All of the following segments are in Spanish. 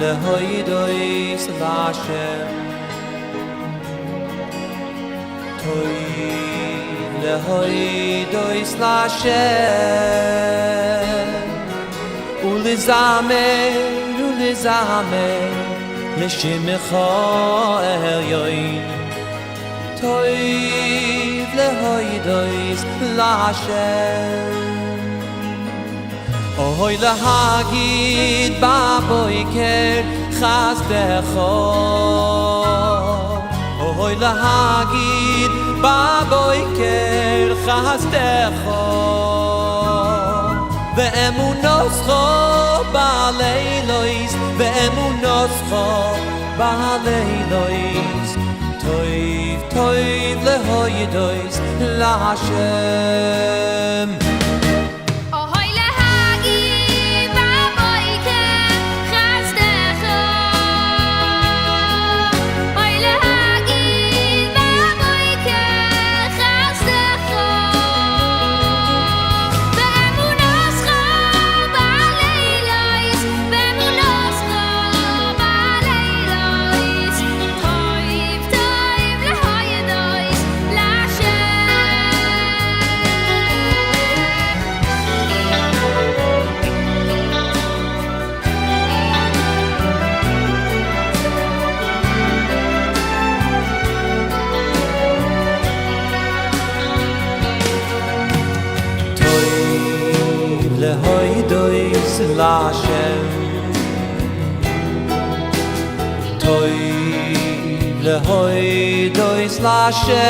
lehoidois l'Hashem Toiv lehoidois l'Hashem Ulizamer l'shimcha elyoin Toiv lehoidois l'Hashem Oy lahagid baboiker chasdecho Oy lahagid baboiker chasdecho Ve'emunoscho ba'leilois Ve'emunoscho ba'leilois Toiv, toiv lehoidois l'Hashem lehoidois l'Hashem Toiv lehoidois l'Hashem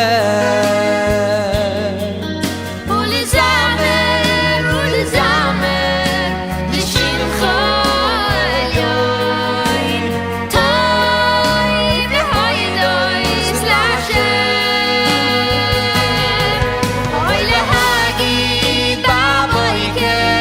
Ulizamer l'shimcha elyoin Toiv lehoidois l'Hashem Oy lahagid baboiker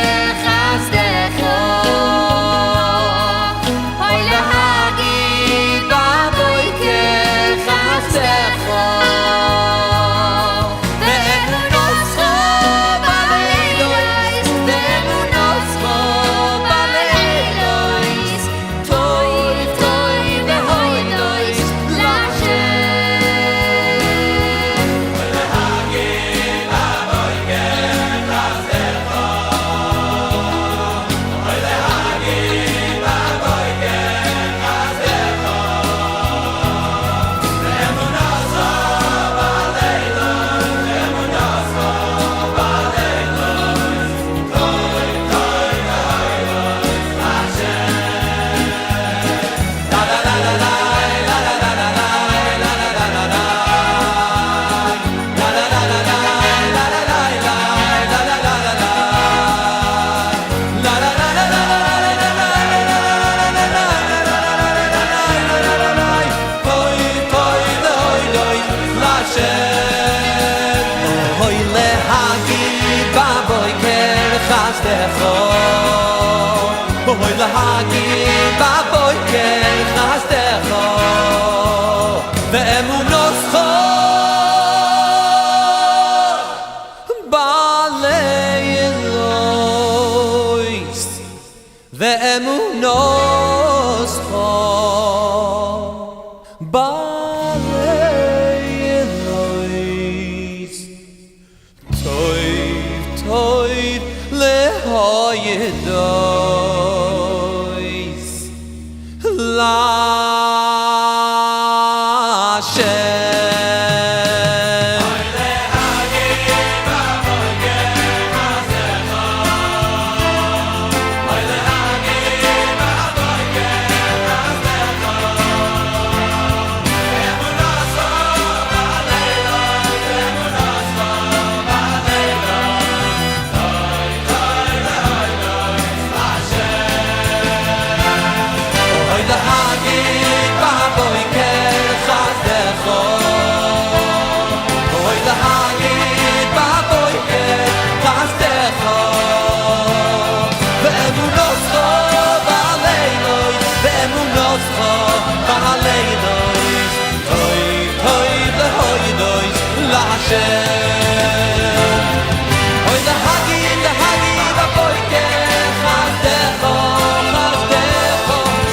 Oy lahagid baboiker chasdecho Ve'emunoscho ba'leilois Ve'emunoscho ba'leilois Toiv, toiv lehoidois l'Hashem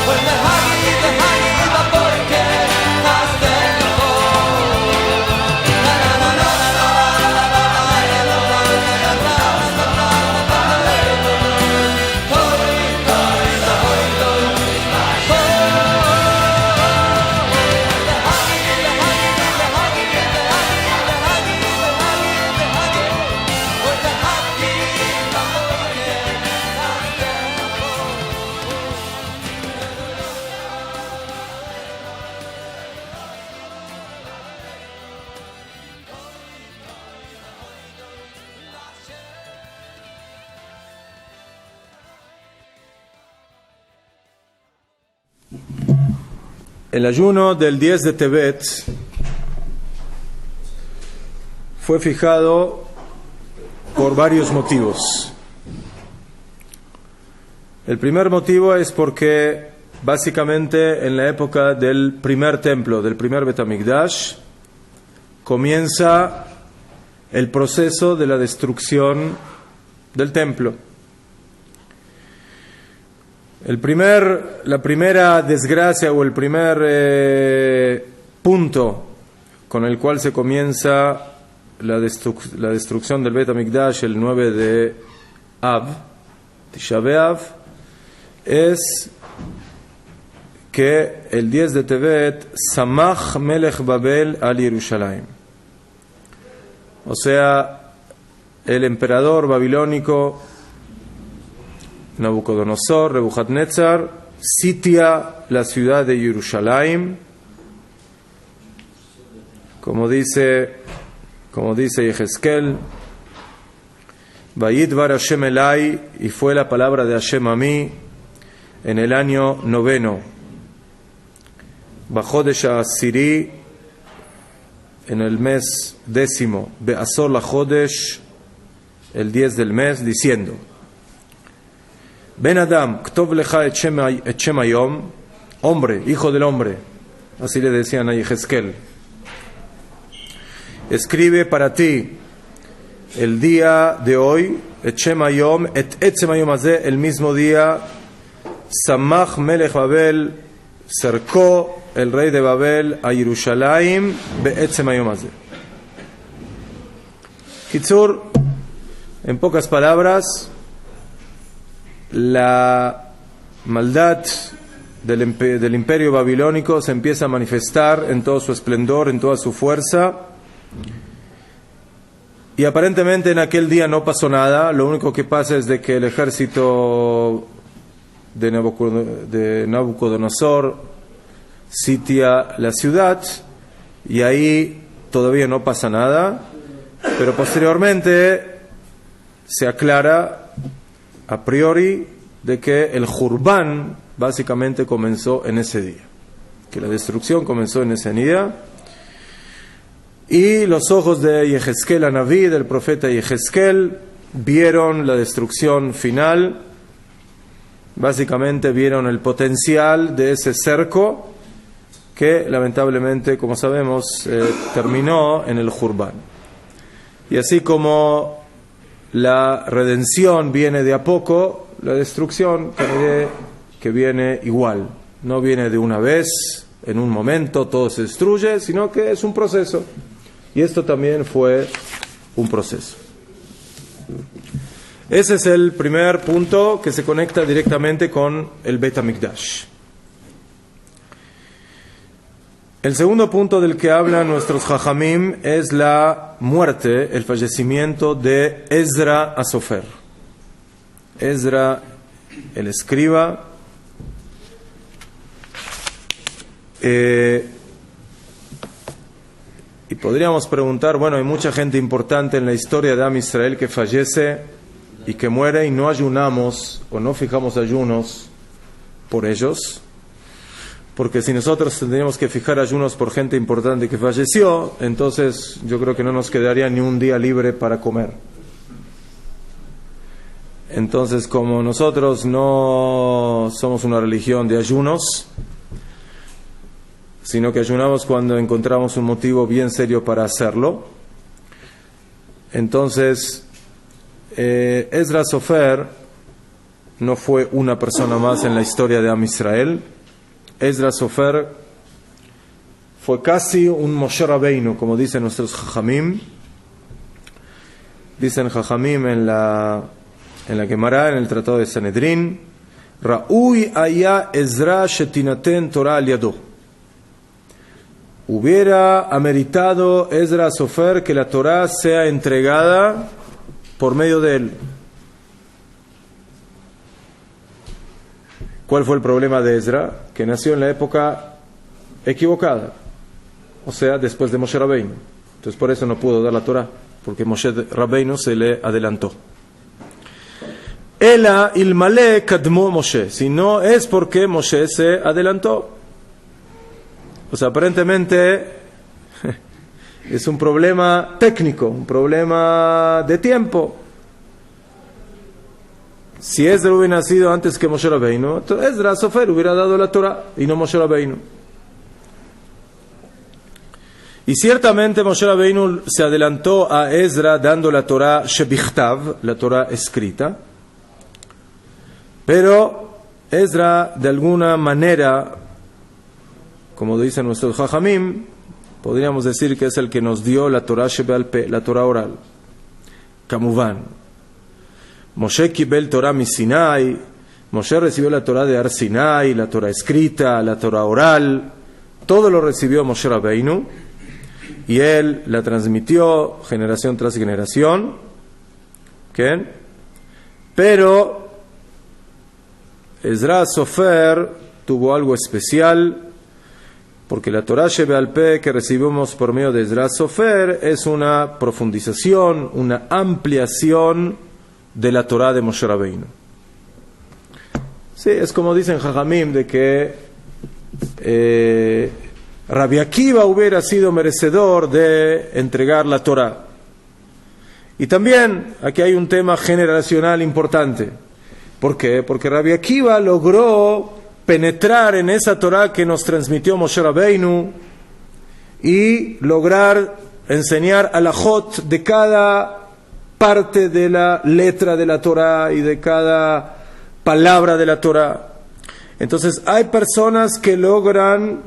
When the El ayuno del 10 de Tevet fue fijado por varios motivos. El primer motivo es porque básicamente en la época del primer templo, del primer Bet HaMikdash, comienza el proceso de la destrucción del templo. La primera desgracia o el primer punto con el cual se comienza la destrucción del Bet HaMikdash el 9 de Av, Tisha B'Av, es que el 10 de Tevet Samach Melech Babel al Yerushalayim. O sea, el emperador babilónico Nabucodonosor, Nebuchadnezzar, sitia la ciudad de Yerushalayim, como dice Yehezkel, Vayidvar Hashem Elai, y fue la palabra de Hashem a mí en el año 9, Bajodesh Asiri, en el mes 10, Be'asor la Jodesh, el 10 del mes, diciendo: Ben Adam, Ktov lecha et Shem Hayom, hombre, hijo del hombre, así le decían a Yehezkel, escribe para ti el día de hoy, et Shem Hayom, et Etzem Hayom Hazeh, el mismo día, Samach Melech Babel, cercó el rey de Babel a Yerushalayim, Be'etzem Hayom Hazeh. Kitzur, en pocas palabras, la maldad del imperio babilónico se empieza a manifestar en todo su esplendor, en toda su fuerza, y aparentemente en aquel día no pasó nada. Lo único que pasa es de que el ejército de Nabucodonosor sitia la ciudad, y ahí todavía no pasa nada, pero posteriormente se aclara a priori de que el Jurban básicamente comenzó en ese día, que la destrucción comenzó en ese día, y los ojos de Yehezkel Anaví, del profeta Yehezkel, vieron la destrucción final. Básicamente vieron el potencial de ese cerco que lamentablemente, como sabemos, terminó en el Jurban. Y así como la redención viene de a poco, la destrucción que viene igual. No viene de una vez, en un momento todo se destruye, sino que es un proceso. Y esto también fue un proceso. Ese es el primer punto que se conecta directamente con el Bet HaMikdash. El segundo punto del que hablan nuestros Jajamim es la muerte, el fallecimiento de Ezra Asofer. Ezra, el escriba, y podríamos preguntar, bueno, hay mucha gente importante en la historia de Am Israel que fallece y que muere, y no ayunamos o no fijamos ayunos por ellos, porque si nosotros tendríamos que fijar ayunos por gente importante que falleció, entonces yo creo que no nos quedaría ni un día libre para comer. Entonces, como nosotros no somos una religión de ayunos, sino que ayunamos cuando encontramos un motivo bien serio para hacerlo, entonces Ezra Sofer no fue una persona más en la historia de Am Israel. Ezra Sofer fue casi un Moshe Rabbeinu, como dicen nuestros Jajamim. Dicen Jajamim en la Gemara, en el Tratado de Sanedrín: Ra'ui aya Ezra shetinaten Torah al yado. Hubiera ameritado Ezra Sofer que la Torah sea entregada por medio de él. ¿Cuál fue el problema de Ezra? Que nació en la época equivocada, o sea, después de Moshe Rabbeinu. Entonces por eso no pudo dar la Torah, porque Moshe Rabbeinu se le adelantó. Ela ilmale kadmo Moshe, si no es porque Moshe se adelantó. O sea, aparentemente es un problema técnico, un problema de tiempo. Si Ezra hubiera nacido antes que Moshe Rabbeinu, entonces Ezra Sofer hubiera dado la Torah y no Moshe Rabbeinu. Y ciertamente Moshe Rabbeinu se adelantó a Ezra dando la Torah Shebichtav, la Torah escrita, pero Ezra de alguna manera, como dicen nuestros Jajamim, podríamos decir que es el que nos dio la Torah Shebeal Pe, la Torah oral. Kamuvan. Moshe Kibel Torah mi Sinai, Moshe recibió la Torah de Ar Sinai, la Torah escrita, la Torah oral, todo lo recibió Moshe Rabbeinu y él la transmitió generación tras generación. ¿Okay? Pero Ezra Sofer tuvo algo especial, porque la Torah Shebeal Pe que recibimos por medio de Ezra Sofer es una profundización, una ampliación de la Torah de Moshe Rabbeinu. Sí, es como dicen Jajamim de que Rabbi Akiva hubiera sido merecedor de entregar la Torah. Y también aquí hay un tema generacional importante. ¿Por qué? Porque Rabbi Akiva logró penetrar en esa Torah que nos transmitió Moshe Rabbeinu y lograr enseñar alajot de cada parte de la letra de la Torah y de cada palabra de la Torah. Entonces hay personas que logran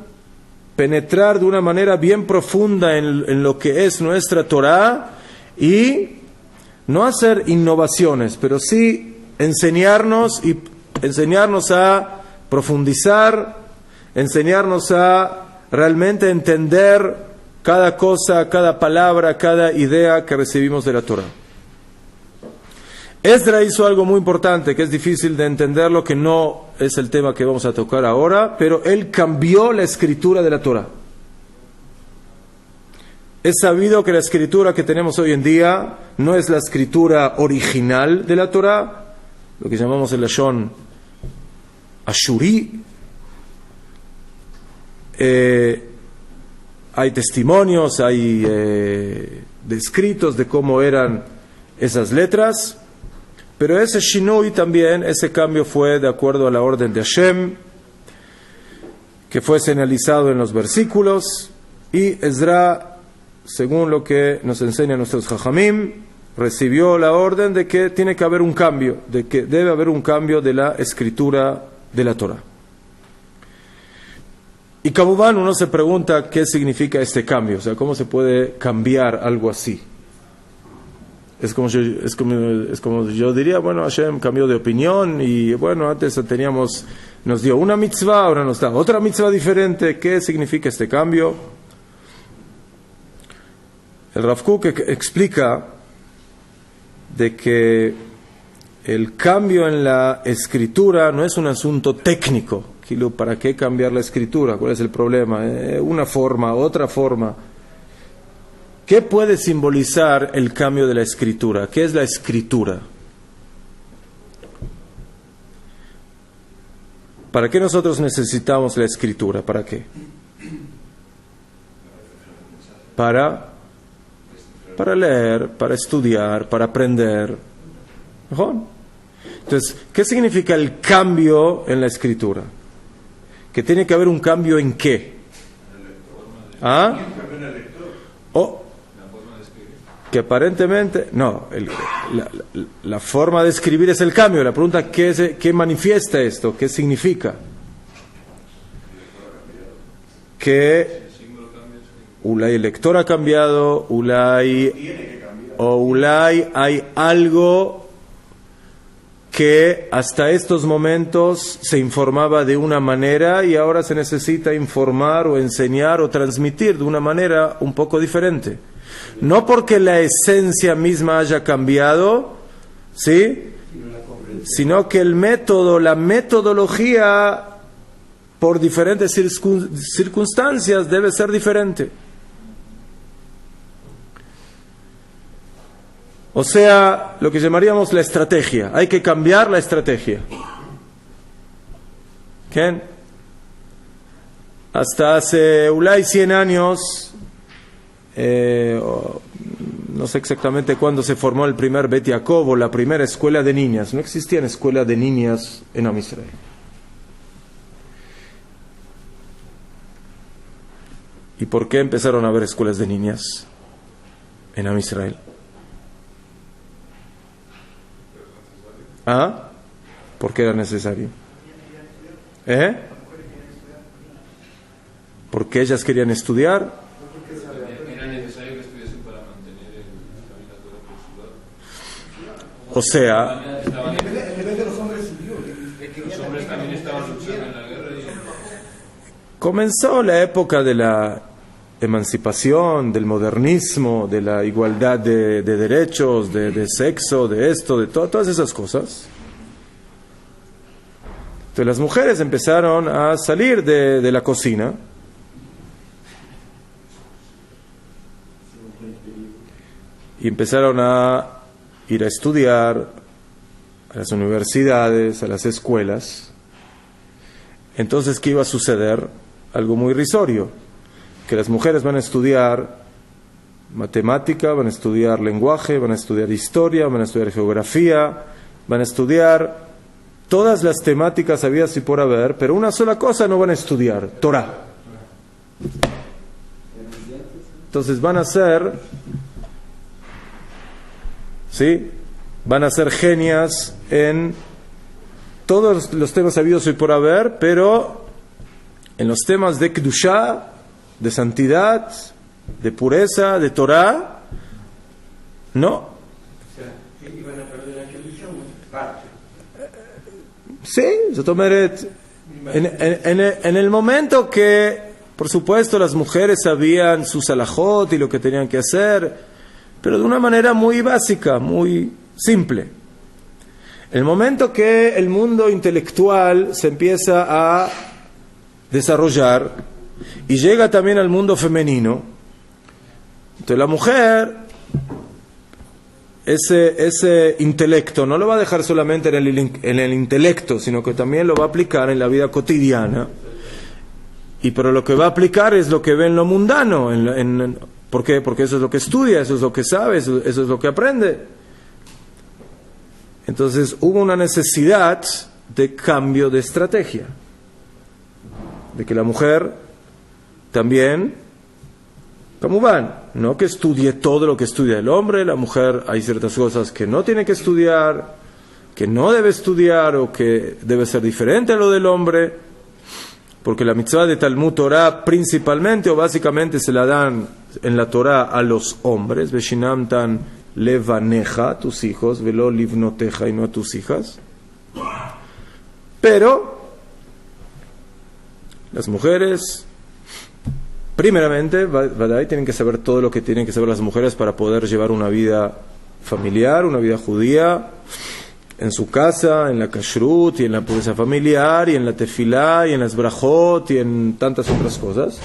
penetrar de una manera bien profunda en lo que es nuestra Torah y no hacer innovaciones, pero sí enseñarnos a profundizar, enseñarnos a realmente entender cada cosa, cada palabra, cada idea que recibimos de la Torah. Ezra hizo algo muy importante, que es difícil de entenderlo, que no es el tema que vamos a tocar ahora, pero él cambió la escritura de la Torah. Es sabido que la escritura que tenemos hoy en día no es la escritura original de la Torah, lo que llamamos el Lashon Ashuri. Hay testimonios, hay descritos de cómo eran esas letras. Pero ese shinui también, ese cambio fue de acuerdo a la orden de Hashem, que fue señalizado en los versículos, y Ezra, según lo que nos enseñan nuestros Jajamim, recibió la orden de que tiene que haber un cambio, de que debe haber un cambio de la escritura de la Torah. Y Kamuban uno se pregunta qué significa este cambio, o sea, cómo se puede cambiar algo así. Es como yo diría, bueno, Hashem cambió de opinión y bueno, antes nos dio una mitzvah, ahora nos da otra mitzvah diferente. ¿Qué significa este cambio? El Rav Kook explica de que el cambio en la escritura no es un asunto técnico. ¿Para qué cambiar la escritura? ¿Cuál es el problema? Una forma, otra forma. ¿Qué puede simbolizar el cambio de la escritura? ¿Qué es la escritura? ¿Para qué nosotros necesitamos la escritura? ¿Para qué? Para leer, para estudiar, para aprender. ¿Mejor? Entonces, ¿qué significa el cambio en la escritura? ¿Que tiene que haber un cambio en qué? ¿Ah? Que aparentemente, no, la forma de escribir es el cambio. La pregunta, ¿qué manifiesta esto? ¿Qué significa? Que Ulay el lector ha cambiado, Ulay hay algo que hasta estos momentos se informaba de una manera y ahora se necesita informar o enseñar o transmitir de una manera un poco diferente. No porque la esencia misma haya cambiado, ¿sí? Sino que el método, la metodología, por diferentes circunstancias, debe ser diferente. O sea, lo que llamaríamos la estrategia. Hay que cambiar la estrategia. ¿Quién? hasta hace ulay 100 años, no sé exactamente cuándo se formó el primer Bet Yaakov, o la primera escuela de niñas. No existían escuelas de niñas en Am Israel. ¿Y por qué empezaron a haber escuelas de niñas en Am Israel? ¿Ah? ¿Por qué era necesario? ¿Porque ellas querían estudiar? Era necesario que estudiasen para mantener el camino por su lado. O sea, El nivel de los hombres subió. Los hombres también estaban luchando en la guerra y... comenzó la época de la emancipación, del modernismo, de la igualdad de derechos, de sexo, de esto, de todas esas cosas. Entonces las mujeres empezaron a salir de la cocina y empezaron a ir a estudiar a las universidades, a las escuelas. Entonces, ¿qué iba a suceder? Algo muy irrisorio, que las mujeres van a estudiar matemática, van a estudiar lenguaje, van a estudiar historia, van a estudiar geografía, van a estudiar todas las temáticas habidas y por haber, pero una sola cosa no van a estudiar: Torah. Entonces van a ser, ¿sí?, van a ser genias en todos los temas habidos y por haber, pero en los temas de Kedushá, de santidad, de pureza, de Torah, no. Sí, en el momento que, por supuesto, las mujeres sabían sus alajot y lo que tenían que hacer, pero de una manera muy básica, muy simple. El momento que el mundo intelectual se empieza a desarrollar y llega también al mundo femenino, entonces la mujer ese intelecto no lo va a dejar solamente en el intelecto, sino que también lo va a aplicar en la vida cotidiana. Pero lo que va a aplicar es lo que ve en lo mundano. ¿Por qué? Porque eso es lo que estudia, eso es lo que sabe, eso es lo que aprende. Entonces hubo una necesidad de cambio de estrategia, de que la mujer también, como van, no que estudie todo lo que estudia el hombre. La mujer, hay ciertas cosas que no tiene que estudiar, que no debe estudiar, o que debe ser diferente a lo del hombre, porque la mitzvah de Talmud Torah principalmente o básicamente se la dan en la Torah a los hombres. Veshinam tan levaneja, tus hijos, velo livnoteja, y no a tus hijas. Pero las mujeres, primeramente, tienen que saber todo lo que tienen que saber las mujeres para poder llevar una vida familiar, una vida judía, en su casa, en la kashrut, y en la pureza familiar, y en la tefilá, y en las brajot, y en tantas otras cosas.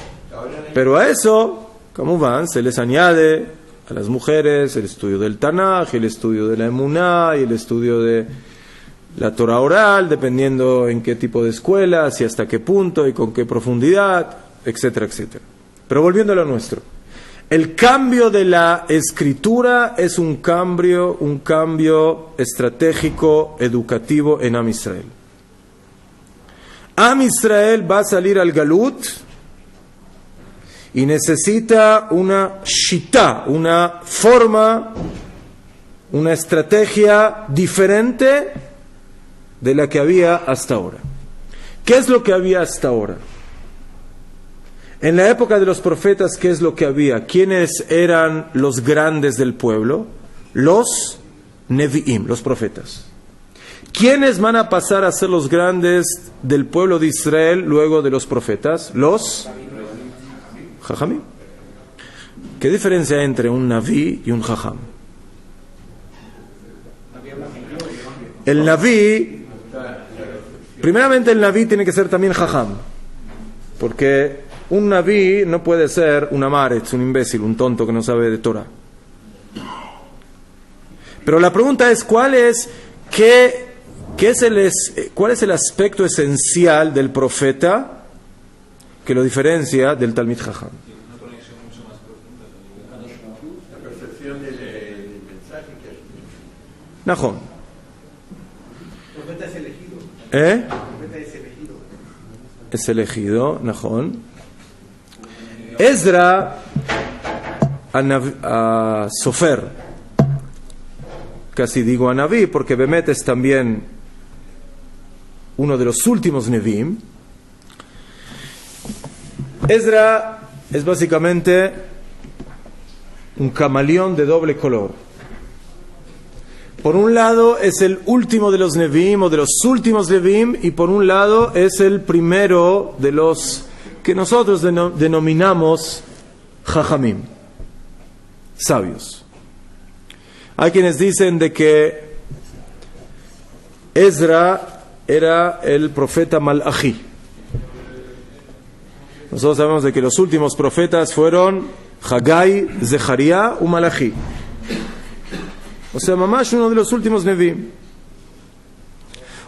Pero a eso, como van, se les añade a las mujeres el estudio del Tanaj, el estudio de la Emuná, y el estudio de la Torah oral, dependiendo en qué tipo de escuelas, y hasta qué punto, y con qué profundidad, etcétera, etcétera. Pero volviendo a lo nuestro, el cambio de la escritura es un cambio estratégico, educativo en Am Israel. Am Israel va a salir al Galut y necesita una shita, una forma, una estrategia diferente de la que había hasta ahora. ¿Qué es lo que había hasta ahora? En la época de los profetas, ¿qué es lo que había? ¿Quiénes eran los grandes del pueblo? Los Nevi'im, los profetas. ¿Quiénes van a pasar a ser los grandes del pueblo de Israel luego de los profetas? Los Jajamim. ¿Qué diferencia hay entre un Naví y un Jajam? El Naví, primeramente el Naví tiene que ser también Jajam, porque un Naví no puede ser un amaretz, un imbécil, un tonto que no sabe de Torah. Pero la pregunta es, ¿cuál es el aspecto esencial del profeta que lo diferencia del Talmid Jajam. La percepción del mensaje que es. Najón. El profeta es elegido. ¿Eh? El profeta es elegido. Es elegido, Najón. Ezra a Sofer, casi digo a Naví, porque Bemet es también uno de los últimos Nevim. Ezra es básicamente un camaleón de doble color. Por un lado es el último de los Nevim o de los últimos Nevim, y por un lado es el primero de los que nosotros denominamos Jajamim, sabios. Hay quienes dicen de que Ezra era el profeta Malachi. Nosotros sabemos de que los últimos profetas fueron Hagai, Zecharia y Malachi. O sea, Mamash, uno de los últimos Nevim.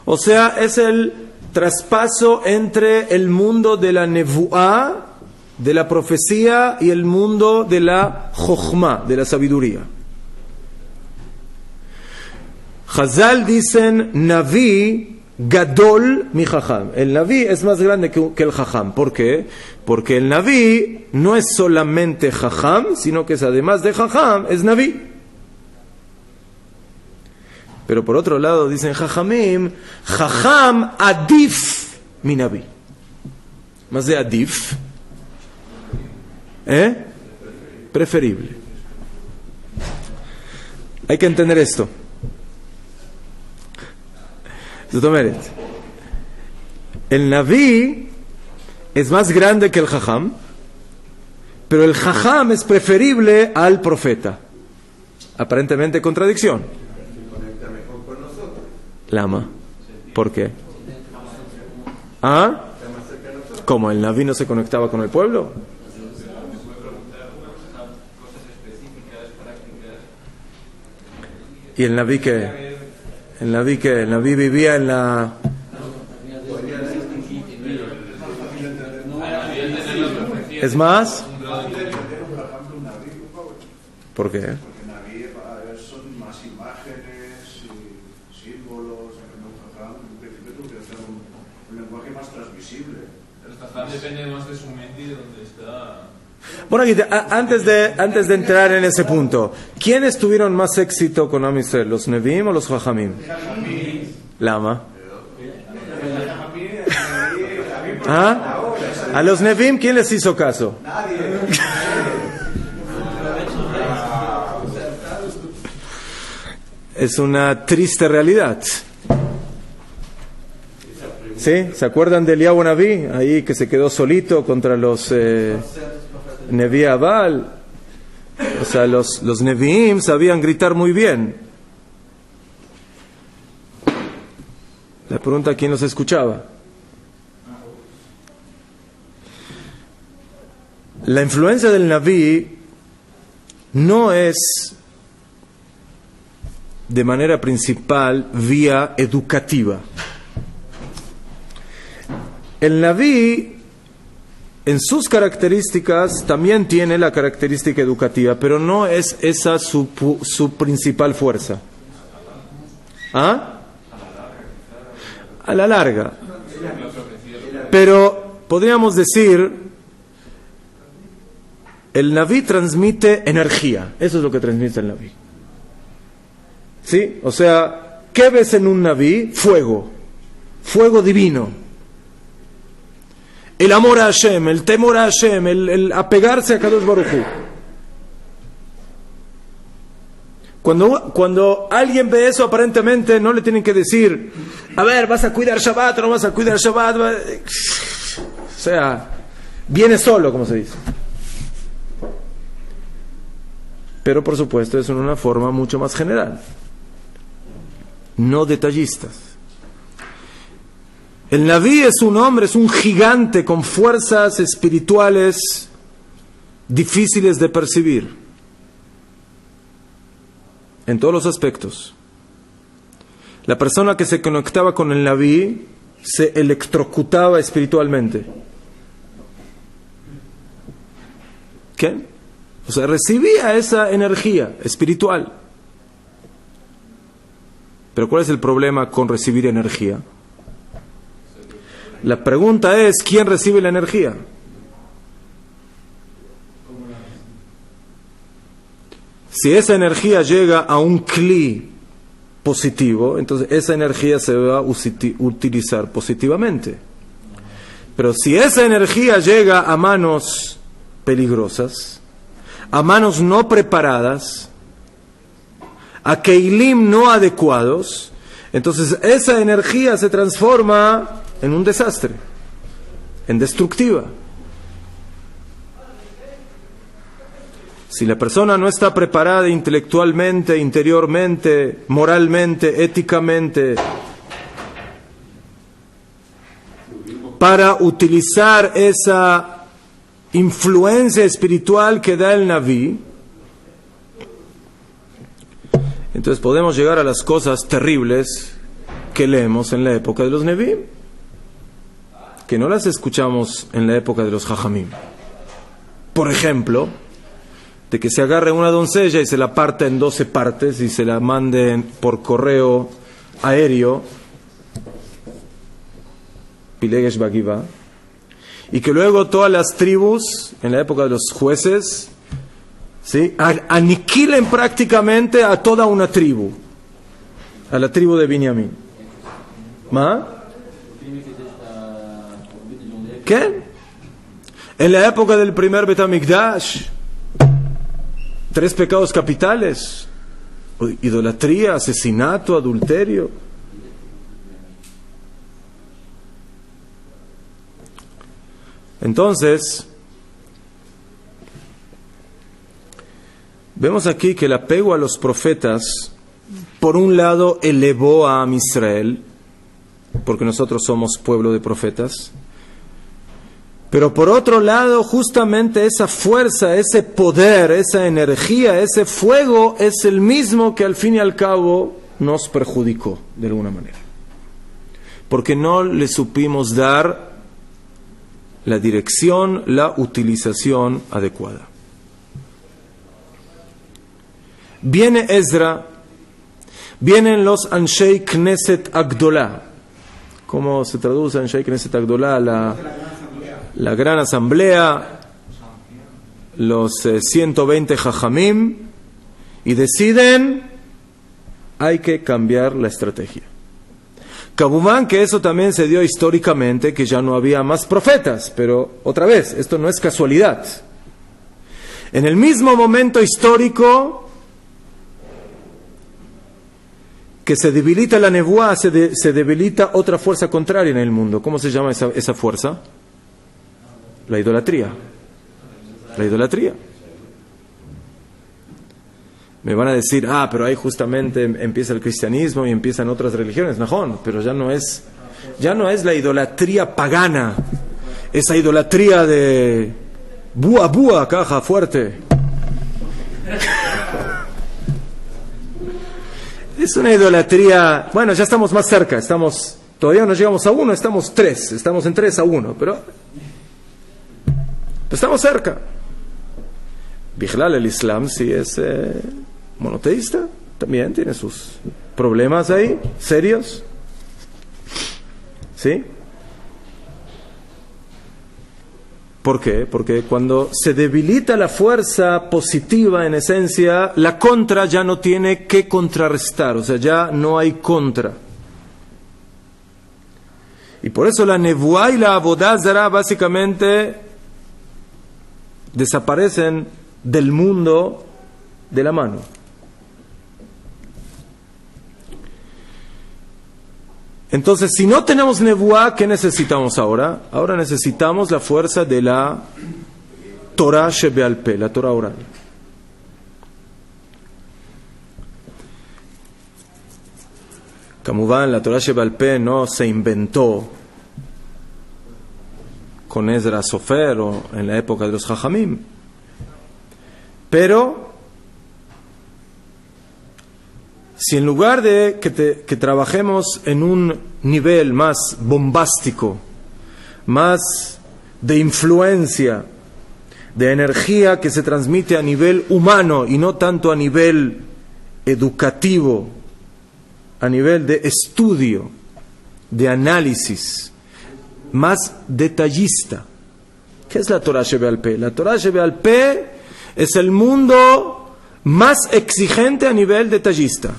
O sea, es el traspaso entre el mundo de la Nevuá, de la profecía, y el mundo de la Jochma, de la sabiduría. Chazal dicen Naví Gadol mi Jajam. El Naví es más grande que el Jajam. ¿Por qué? Porque el Naví no es solamente Jajam, sino que es, además de Jajam, es Naví. Pero por otro lado dicen Jajamim, Jajam adif mi Naví. Más de adif, preferible. Hay que entender esto. El Naví es más grande que el Jajam, pero el Jajam es preferible al profeta. Aparentemente contradicción. Lama. ¿Por qué? ¿Ah? ¿Cómo? ¿El Naví no se conectaba con el pueblo? ¿Y el Naví qué? ¿El Naví qué? ¿El Naví vivía en la...? ¿Es más? ¿Por qué? Son más imágenes y símbolos. En principio tú quieres tener un lenguaje más transmisible. El Jajam depende más de su mente y de dónde está. Bueno, antes de entrar en ese punto, ¿quiénes tuvieron más éxito con Am Yisrael? ¿Los Nevim o los Jajamim? Lama. ¿Ah? A los Nevim, ¿quién les hizo caso? Es una triste realidad. ¿Sí? ¿Se acuerdan de Eliyahu Naví? Ahí que se quedó solito contra los Neví Abal. O sea, los Neviim sabían gritar muy bien. La pregunta, ¿quién los escuchaba? La influencia del Naví no es de manera principal vía educativa. El Naví, en sus características, también tiene la característica educativa, pero no es esa su principal fuerza. ¿Ah? A la larga. Pero podríamos decir, el Naví transmite energía. Eso es lo que transmite el Naví. ¿Sí? O sea, ¿qué ves en un Naví? Fuego. Fuego divino. El amor a Hashem, el temor a Hashem, el apegarse a Kadosh Baruj Hu. Cuando alguien ve eso, aparentemente no le tienen que decir, a ver, ¿vas a cuidar Shabbat o no vas a cuidar Shabbat? O sea, viene solo, como se dice. Pero por supuesto es en una forma mucho más general, no detallistas. El Naví es un hombre, es un gigante con fuerzas espirituales difíciles de percibir en todos los aspectos. La persona que se conectaba con el Naví se electrocutaba espiritualmente. ¿Qué? O sea, recibía esa energía espiritual. Pero ¿cuál es el problema con recibir energía? La pregunta es, ¿quién recibe la energía? Si esa energía llega a un cli positivo, entonces esa energía se va a utilizar positivamente. Pero si esa energía llega a manos peligrosas, a manos no preparadas, a keilim no adecuados, entonces esa energía se transforma en un desastre, en destructiva. Si la persona no está preparada intelectualmente, interiormente, moralmente, éticamente, para utilizar esa influencia espiritual que da el Naví, entonces podemos llegar a las cosas terribles que leemos en la época de los Neví, que no las escuchamos en la época de los Jajamim. Por ejemplo, de que se agarre una doncella y se la parta en 12 partes y se la manden por correo aéreo, Pilegesh Bagiva, y que luego todas las tribus, en la época de los jueces, ¿sí?, aniquilen prácticamente a toda una tribu, a la tribu de Binyamin. ¿Ma? ¿Qué? En la época del primer Bet HaMikdash, 3 pecados capitales: idolatría, asesinato, adulterio. Entonces, vemos aquí que el apego a los profetas, por un lado, elevó a Am Israel, porque nosotros somos pueblo de profetas, pero por otro lado, justamente esa fuerza, ese poder, esa energía, ese fuego es el mismo que al fin y al cabo nos perjudicó de alguna manera, porque no le supimos dar la dirección, la utilización adecuada. Viene Ezra, vienen los Anshei Knesset Agdolá. ¿Cómo se traduce Anshei Knesset Agdolá? La gran asamblea, los 120 Jajamim, y deciden, hay que cambiar la estrategia. Kabumán, que eso también se dio históricamente, que ya no había más profetas, pero otra vez, esto no es casualidad. En el mismo momento histórico que se debilita la nebuá, se debilita otra fuerza contraria en el mundo. ¿Cómo se llama esa fuerza? La idolatría. La idolatría. Me van a decir, pero ahí justamente empieza el cristianismo y empiezan otras religiones. Najón, pero ya no es la idolatría pagana, esa idolatría de búa, caja fuerte. Es una idolatría, bueno, ya estamos más cerca, todavía no llegamos a 1, estamos en 3 a 1, pero estamos cerca. Bijlal, el Islam sí es monoteísta, también tiene sus problemas ahí, serios. ¿Sí? ¿Por qué? Porque cuando se debilita la fuerza positiva, en esencia, la contra ya no tiene que contrarrestar, o sea, ya no hay contra. Y por eso la nevuá y la abodá zará básicamente desaparecen del mundo de la mano. Entonces, si no tenemos nevuá, ¿qué necesitamos ahora? Ahora necesitamos la fuerza de la Torah Shebeal Peh, la Torah oral. Kamuván, la Torah Shebeal Peh no se inventó con Ezra Sofer o en la época de los Jajamim. Pero si en lugar de que trabajemos en un nivel más bombástico, más de influencia, de energía que se transmite a nivel humano y no tanto a nivel educativo, a nivel de estudio, de análisis, más detallista. ¿Qué es la Torah Shebe'al Peh? La Torah Shebe'al Peh es el mundo más exigente a nivel detallista.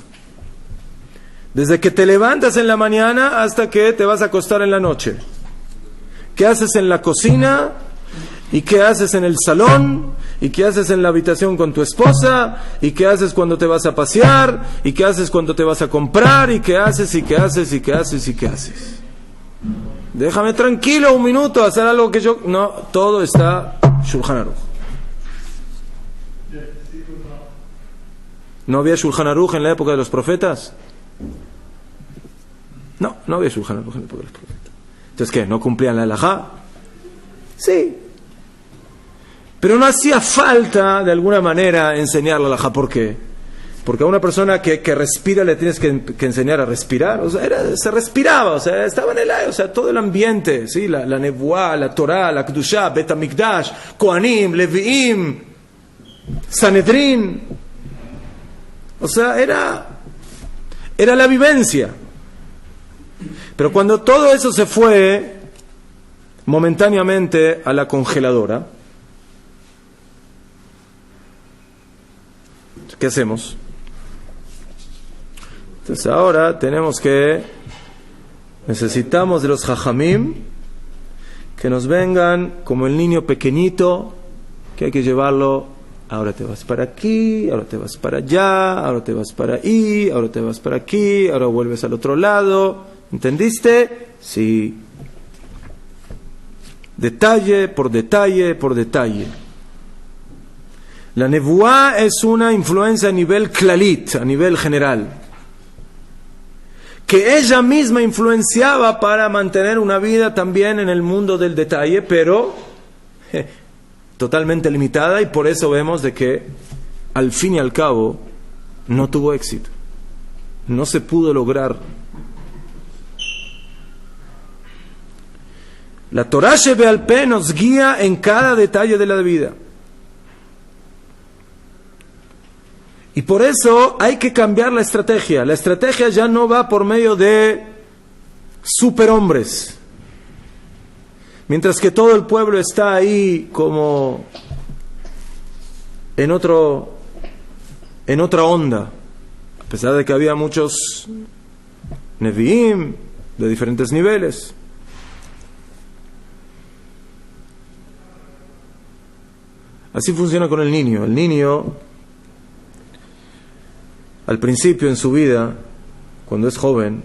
Desde que te levantas en la mañana hasta que te vas a acostar en la noche. ¿Qué haces en la cocina? ¿Y qué haces en el salón? ¿Y qué haces en la habitación con tu esposa? ¿Y qué haces cuando te vas a pasear? ¿Y qué haces cuando te vas a comprar? ¿Y qué haces? ¿Y qué haces? ¿Y qué haces? ¿Y qué haces? Déjame tranquilo un minuto, hacer algo que yo... No, todo está Shulchan Aruch. ¿No había Shulchan Aruch en la época de los profetas? No había Shulchan Aruch en la época de los profetas. Entonces, ¿qué? ¿No cumplían la halajá? Sí. Pero no hacía falta, de alguna manera, enseñar la halajá. ¿Por qué? Porque a una persona que respira le tienes que enseñar a respirar. O sea, se respiraba, o sea, estaba en el aire, o sea, todo el ambiente, ¿sí? La Nebuá, la Torah, la Kedushá, Bet HaMikdash, Kohanim, Leviim, Sanedrín. O sea, era la vivencia. Pero cuando todo eso se fue momentáneamente a la congeladora, ¿qué hacemos? Entonces ahora necesitamos de los jajamim que nos vengan como el niño pequeñito que hay que llevarlo. Ahora te vas para aquí, ahora te vas para allá, ahora te vas para ahí, ahora te vas para aquí, ahora vuelves al otro lado. ¿Entendiste? Sí. Detalle por detalle por detalle. La Nebuá es una influencia a nivel klalit, a nivel general, que ella misma influenciaba para mantener una vida también en el mundo del detalle, pero totalmente limitada, y por eso vemos de que al fin y al cabo no tuvo éxito, no se pudo lograr. La Torah Shebe'al Peh nos guía en cada detalle de la vida. Y por eso hay que cambiar la estrategia. La estrategia ya no va por medio de superhombres. Mientras que todo el pueblo está ahí como en otra onda. A pesar de que había muchos Nevi'im de diferentes niveles. Así funciona con el niño. El niño, al principio en su vida, cuando es joven,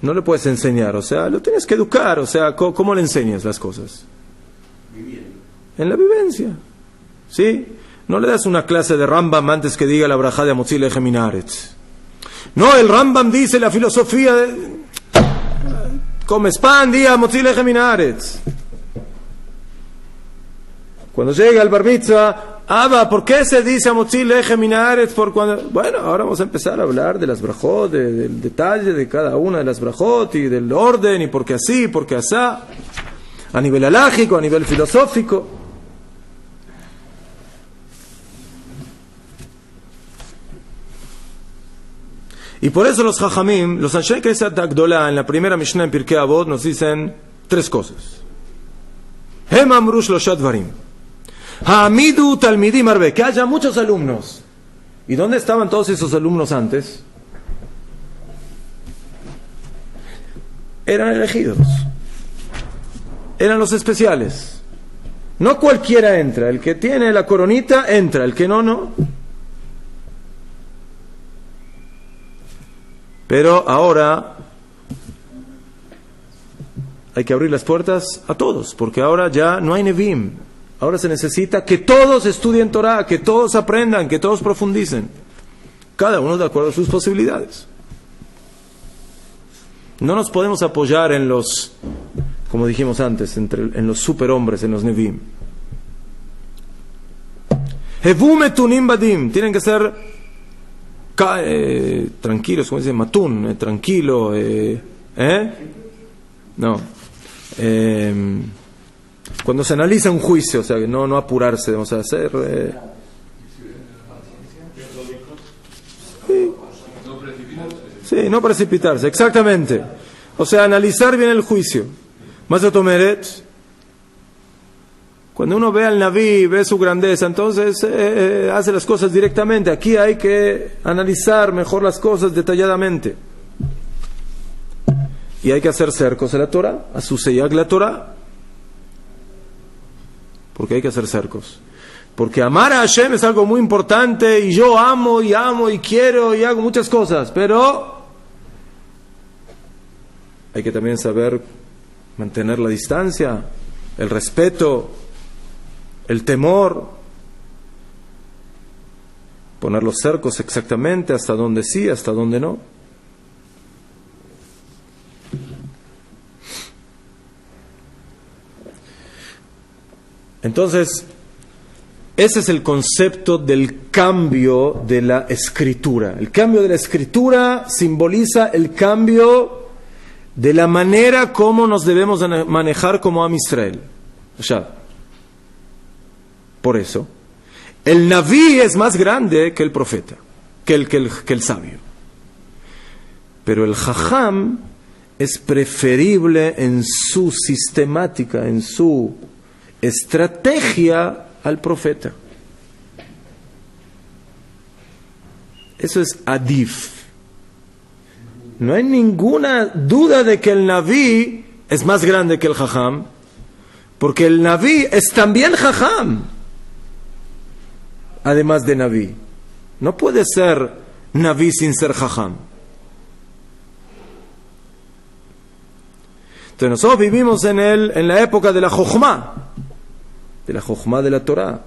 no le puedes enseñar, o sea, lo tienes que educar, o sea, ¿cómo le enseñas las cosas? Viviendo. En la vivencia, ¿sí? No le das una clase de Rambam antes que diga la brajá de Amotzi Lechem Min Haaretz. No, el Rambam dice la filosofía de... Comes pan, diga Amotzi Lechem Min Haaretz. Cuando llega el bar mitzvah, Abba, ¿por qué se dice Amotzi Lechem Min Haaretz? Bueno, ahora vamos a empezar a hablar de las brajot, del detalle de cada una de las brajot y del orden, y por qué así, por qué asá, a nivel halágico, a nivel filosófico. Y por eso los Jajamim, los Anshei Knesset Agdolá, en la primera Mishnah en Pirkei Avot, nos dicen tres cosas. Hem amru shlosha dvarim. Ha'amidu talmidim arbe, que haya muchos alumnos. ¿Y dónde estaban todos esos alumnos antes? Eran elegidos. Eran los especiales. No cualquiera entra. El que tiene la coronita entra, el que no, no. Pero ahora hay que abrir las puertas a todos, porque ahora ya no hay Nevi'im. Ahora se necesita que todos estudien Torah, que todos aprendan, que todos profundicen. Cada uno de acuerdo a sus posibilidades. No nos podemos apoyar en los, como dijimos antes, en los superhombres, en los Nevi'im. Hevu metunim badim, tienen que ser tranquilos, como dice matun, tranquilo, no. Cuando se analiza un juicio, o sea, que no apurarse, vamos a hacer... Sí, no precipitarse, exactamente. O sea, analizar bien el juicio. Más Tomeret, cuando uno ve al Naví, ve su grandeza, entonces hace las cosas directamente. Aquí hay que analizar mejor las cosas detalladamente. Y hay que hacer cercos a la Torah, a su seyag la Torah. Porque hay que hacer cercos. Porque amar a Hashem es algo muy importante, y yo amo y quiero y hago muchas cosas, pero hay que también saber mantener la distancia, el respeto, el temor, poner los cercos exactamente, hasta donde sí, hasta donde no. Entonces, ese es el concepto del cambio de la escritura. El cambio de la escritura simboliza el cambio de la manera como nos debemos manejar como Am Israel. O sea, por eso, el Naví es más grande que el profeta, que el sabio. Pero el Jajam es preferible en su sistemática, en su estrategia al profeta. Eso es adif. No hay ninguna duda de que el Naví es más grande que el Jajam, porque el Naví es también Jajam, además de Naví. No puede ser Naví sin ser Jajam. Entonces nosotros vivimos en la época de la Jochma, de la Torah,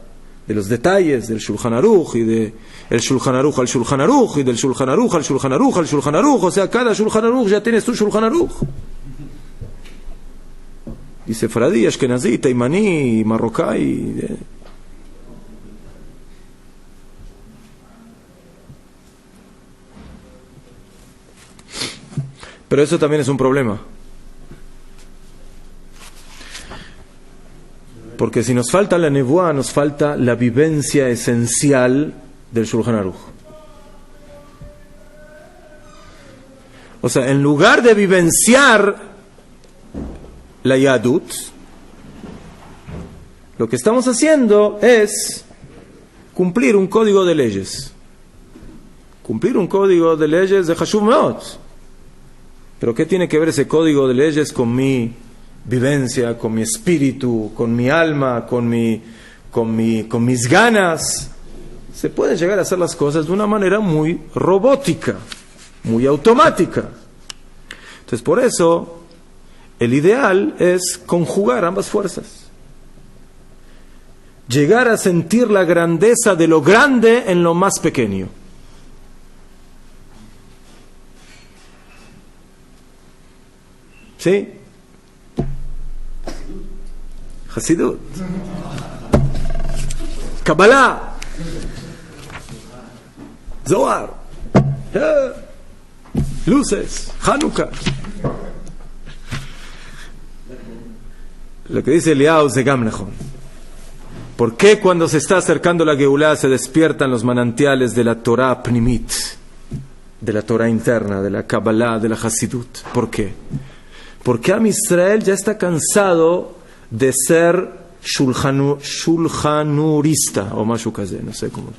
de los detalles del Shulchan Aruch, y del Shulchan Aruch al Shulchan Aruch, y del Shulchan Aruch al Shulchan Aruch al Shulchan Aruch. O sea, cada Shulchan Aruch ya tiene su Shulchan Aruch. Y Sefaradí, Ashkenazí, Taimaní, Marroquí. Pero eso también es un problema. Porque si nos falta la nevuá, nos falta la vivencia esencial del Shulchan Aruch. O sea, en lugar de vivenciar la Yadut, lo que estamos haciendo es cumplir un código de leyes. Cumplir un código de leyes de Hashuv Meot. Pero ¿qué tiene que ver ese código de leyes con mi vivencia, con mi espíritu, con mi alma, con mis ganas? Se puede llegar a hacer las cosas de una manera muy robótica, muy automática. Entonces, por eso, el ideal es conjugar ambas fuerzas. Llegar a sentir la grandeza de lo grande en lo más pequeño. ¿Sí? Hasidut, Kabbalah, Zohar, luces, Hanukkah. Lo que dice Eliyahu de Gamnechon. ¿Por qué cuando se está acercando la Geulá se despiertan los manantiales de la Torah Pnimit, de la Torah interna, de la Kabbalah, de la Hasidut? ¿Por qué? Porque Am Israel ya está cansado de ser shulchanurista o mashu kazé, no sé cómo.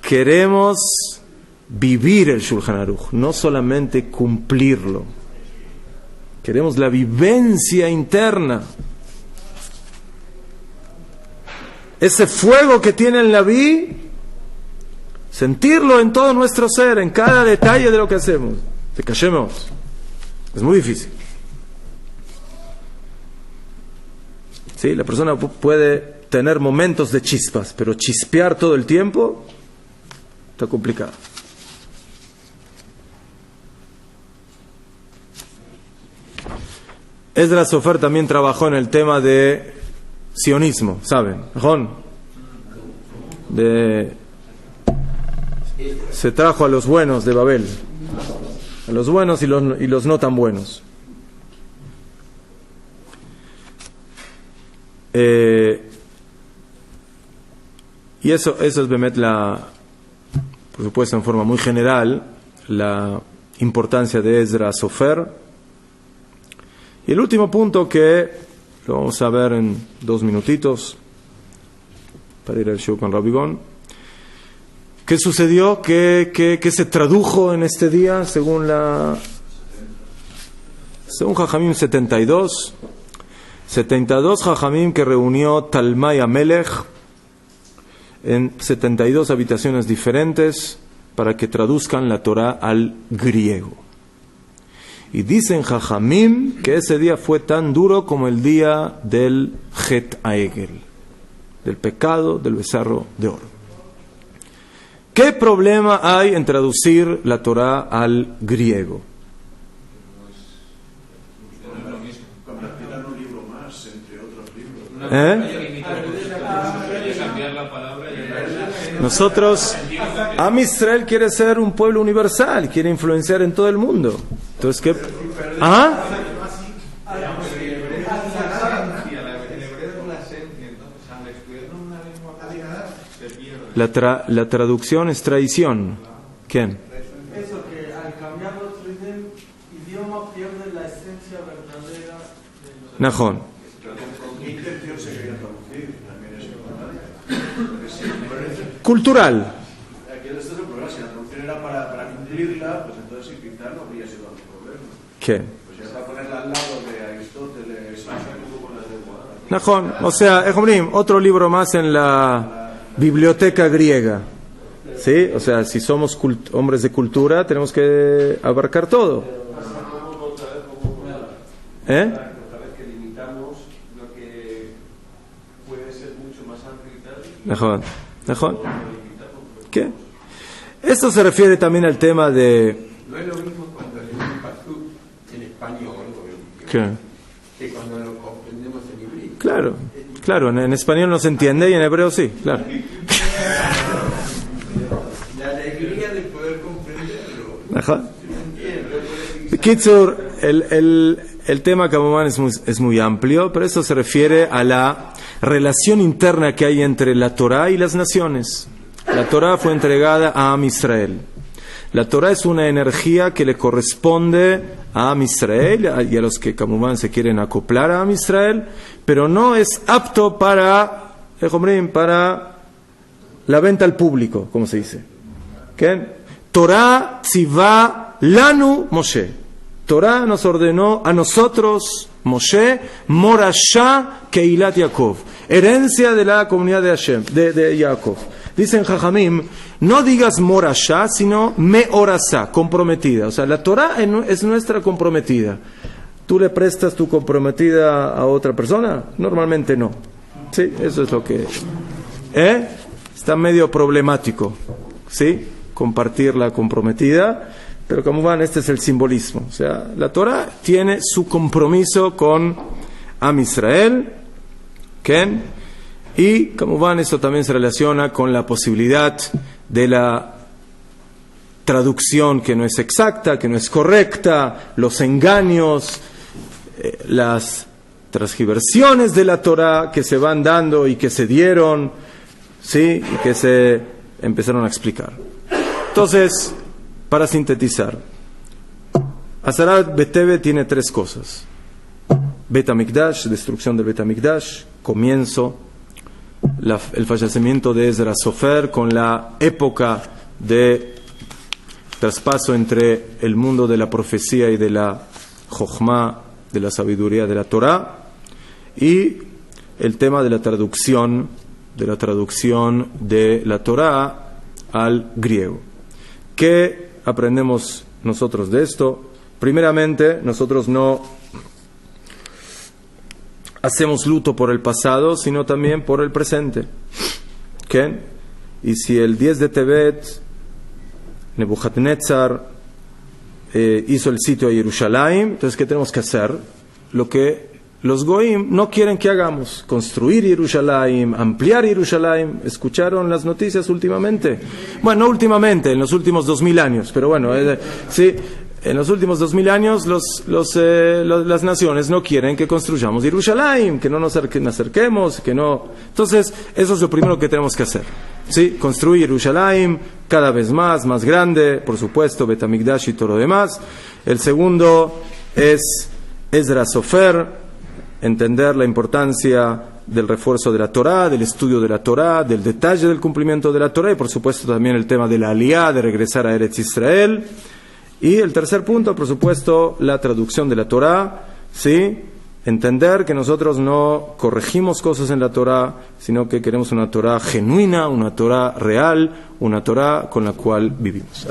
Queremos vivir el Shulchan Aruch, no solamente cumplirlo. Queremos la vivencia interna. Ese fuego que tiene el Naví, sentirlo en todo nuestro ser, en cada detalle de lo que hacemos. Te callemos. Es muy difícil. Sí, la persona puede tener momentos de chispas, pero chispear todo el tiempo está complicado. Esdras Sofer también trabajó en el tema de sionismo, ¿saben? Se trajo a los buenos de Babel, a los buenos y los no tan buenos. Y eso es Bemet por supuesto en forma muy general, la importancia de Ezra Sofer. Y el último punto que lo vamos a ver en 2 minutitos para ir al show con Rabigón. ¿Qué sucedió? ¿Qué se tradujo en este día según Jajamim 72? 72 Jajamim que reunió Talmai Amelech en 72 habitaciones diferentes para que traduzcan la Torah al griego. Y dicen Jajamim que ese día fue tan duro como el día del Het Aegel, del pecado del becerro de oro. ¿Qué problema hay en traducir la Torah al griego? Convertirán un libro más entre otros libros. Cambiar la palabra y Nosotros, Am Israel quiere ser un pueblo universal, quiere influenciar en todo el mundo. Entonces, ¿qué? ¿Ah? La traducción es traición. ¿Quién? Eso, que al cambiar los idioma pierde la esencia verdadera de los... Najón. ¿Qué intención se quería traducir? También es importante. Cultural. Aquí este es el problema. Si la traducción era para cumplirla, pues entonces sí, quizá no habría sido un problema. ¿Qué? Pues ya para ponerla al lado de Aristóteles, Najón. O sea, Ejomrim, otro libro más en la biblioteca griega. ¿Sí? O sea, si somos hombres de cultura, tenemos que abarcar todo. ¿Eh? Otra vez que limitamos lo que puede ser mucho más amplio y tal. Mejor. ¿Qué? Esto se refiere también al tema de... No es lo mismo cuando leemos Pasú en español ¿Qué? que cuando lo comprendemos en hebreo. Claro, en español no se entiende y en hebreo sí, claro. La alegría de poder comprenderlo. Ajá. Kitzur, el tema Kamomán es muy amplio, pero eso se refiere a la relación interna que hay entre la Torah y las naciones. La Torah fue entregada a Am Israel. La Torah es una energía que le corresponde a Am Israel y a los que Kamomán se quieren acoplar a Am Israel, pero no es apto para la venta al público, como se dice. ¿Qué? Torah tzivá lanu Moshe. Torah nos ordenó a nosotros, Moshe, Morashá Keilat Yaakov, herencia de la comunidad de Hashem, de Yaakov. Dicen Jajamim, no digas Morashá, sino Meorasá, comprometida. O sea, la Torah es nuestra comprometida. ¿Tú le prestas tu comprometida a otra persona? Normalmente no. Sí, eso es lo que... Está medio problemático, ¿sí? Compartir la comprometida, pero como van, este es el simbolismo. O sea, la Torah tiene su compromiso con Am Israel, ¿quién? Y como van, esto también se relaciona con la posibilidad de la traducción que no es exacta, que no es correcta, los engaños, las transgiversiones de la Torah que se van dando y que se dieron, ¿sí? Y que se empezaron a explicar. Entonces, para sintetizar, Azarat Beteve tiene 3 cosas. Bet HaMikdash, destrucción del Bet HaMikdash, comienzo, el fallecimiento de Ezra Sofer con la época de traspaso entre el mundo de la profecía y de la Jochma, de la sabiduría de la Torah, y el tema de la traducción de la Torah al griego. ¿Qué aprendemos nosotros de esto? Primeramente, nosotros no hacemos luto por el pasado, sino también por el presente. ¿Qué? Y si el 10 de Tebet Nebuchadnezzar hizo el sitio a Jerusalén, entonces ¿qué tenemos que hacer? Lo que los Goim no quieren que hagamos: construir Jerusalén, ampliar Jerusalén. ¿Escucharon las noticias últimamente? Bueno, no últimamente, en los últimos 2000 años, pero bueno, sí, en los últimos 2000 años las naciones no quieren que construyamos Jerusalén, que no nos acerquemos, que no. Entonces, eso es lo primero que tenemos que hacer. ¿Sí? Construir Jerusalén cada vez más grande, por supuesto, Bet HaMikdash y todo lo demás. El segundo es Ezra Sofer, entender la importancia del refuerzo de la Torá, del estudio de la Torá, del detalle del cumplimiento de la Torá y por supuesto también el tema de la Aliyá, de regresar a Eretz Israel. Y el tercer punto, por supuesto, la traducción de la Torá, ¿sí? Entender que nosotros no corregimos cosas en la Torá, sino que queremos una Torá genuina, una Torá real, una Torá con la cual vivimos.